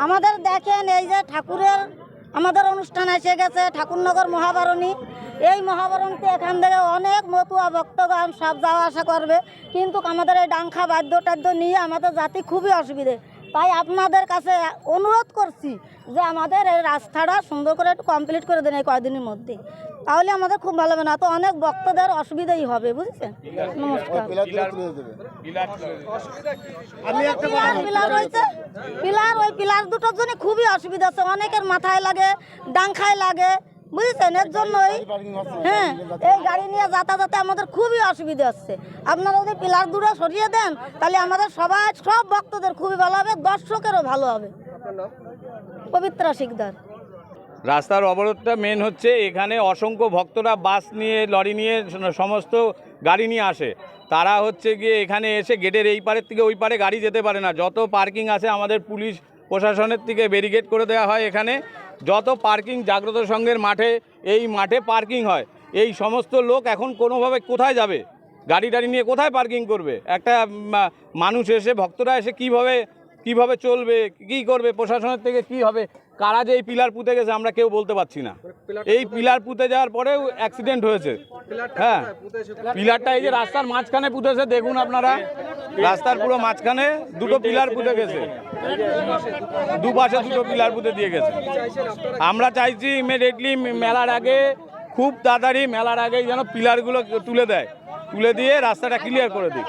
আমাদের দেখেন এই যে ঠাকুরের আমাদের অনুষ্ঠান এসে গেছে, ঠাকুরনগর মহাবারণী। এই মহাবারণীতে এখান থেকে অনেক মতুয়া ভক্তগণ সব যাওয়া আসা করবে, কিন্তু আমাদের এই ডাংখা বাদ্য টাদ্য নিয়ে আমাদের জাতি খুবই অসুবিধে। তাই আপনাদের কাছে অনুরোধ করছি যে আমাদের এই রাস্তাটা সুন্দর করে একটু কমপ্লিট করে দেন এই কয়দিনের মধ্যে, তাহলে আমাদের খুব ভালো হবে। না তো অনেক ভক্তদের অসুবিধাই হবে, বুঝছেন। নমস্কার। পিলার রয়েছে, ওই পিলার দুটোর জন্য খুবই অসুবিধা আছে, অনেকের মাথায় লাগে, ডাংখায় লাগে, বুঝেছেন। এর জন্যই হ্যাঁ, এই গাড়ি নিয়ে যাতায়াতে আমাদের খুবই অসুবিধা হচ্ছে। আপনারা যদি পিলার দুটো সরিয়ে দেন তাহলে আমাদের সব ভক্তদের খুবই ভালো হবে, দর্শকেরও ভালো হবে। পবিত্রা শিকদার। রাস্তার অবরোধটা মেন হচ্ছে এখানে অসংখ্য ভক্তরা বাস নিয়ে, লরি নিয়ে, সমস্ত গাড়ি নিয়ে আসে। তারা হচ্ছে গিয়ে এখানে এসে গেটের এই পারের থেকে ওই পারে গাড়ি যেতে পারে না। যত পার্কিং আছে আমাদের পুলিশ প্রশাসনের থেকে ব্যারিকেড করে দেওয়া হয়। এখানে যত পার্কিং জাগ্রত সংঘের মাঠে, এই মাঠে পার্কিং হয়। এই সমস্ত লোক এখন কোনোভাবে কোথায় যাবে? গাড়ি টাড়ি নিয়ে কোথায় পার্কিং করবে? একটা মানুষ এসে, ভক্তরা এসে কিভাবে চলবে, কি করবে? প্রশাসনের থেকে কি হবে? কারা যে এই পিলার পুঁতে গেছে আমরা কেউ বলতে পারছি না। এই পিলার পুঁতে যাওয়ার পরেও অ্যাক্সিডেন্ট হয়েছে। হ্যাঁ, পিলারটা এই যে রাস্তার মাঝখানে পুঁতেছে, দেখুন আপনারা, রাস্তার পুরো মাঝখানে দুটো পিলার পুঁতে গেছে, দুপাশে দুটো পিলার পুঁতে দিয়ে গেছে। আমরা চাইছি ইমিডিয়েটলি মেলার আগে, খুব তাড়াতাড়ি মেলার আগেই যেন পিলারগুলো তুলে দেয়, তুলে দিয়ে রাস্তাটা ক্লিয়ার করে দিই।